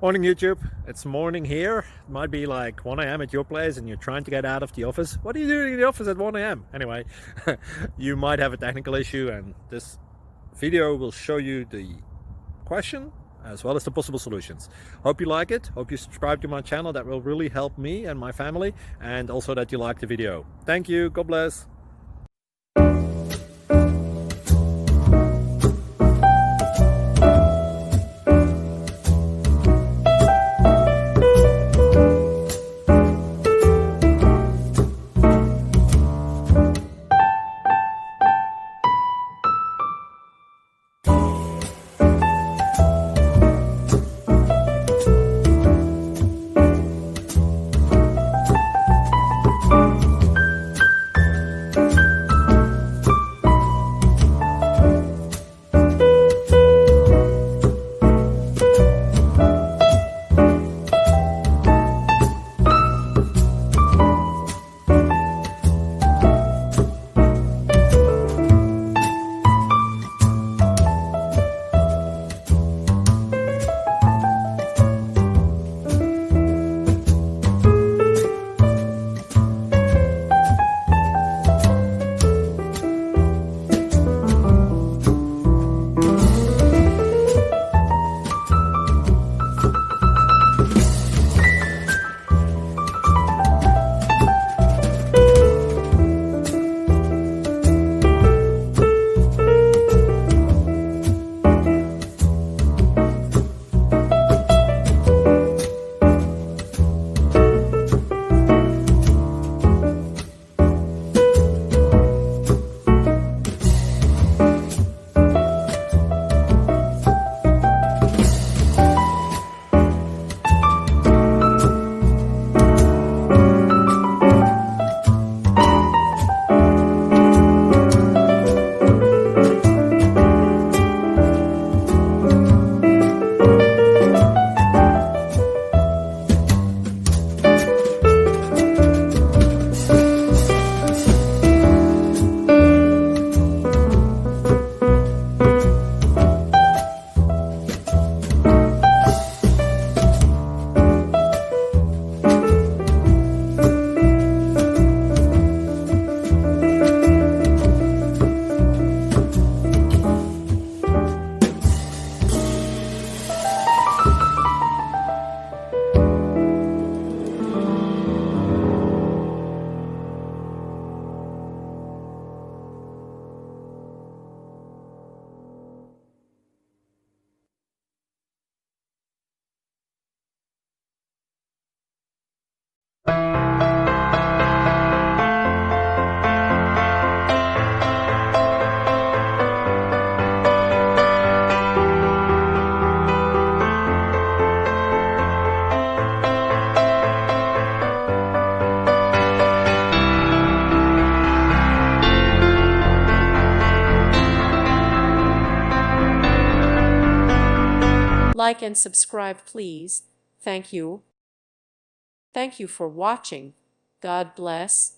Morning YouTube, it's morning here. It might be like 1 a.m. at your place and you're trying to get out of the office. What are you doing in the office at 1 a.m? Anyway, you might have a technical issue and this video will show you the question as well as the possible solutions. Hope you like it, hope you subscribe to my channel. That will really help me and my family, and also that you like the video. Thank you, God bless. Like and subscribe, please. Thank you. Thank you for watching. God bless.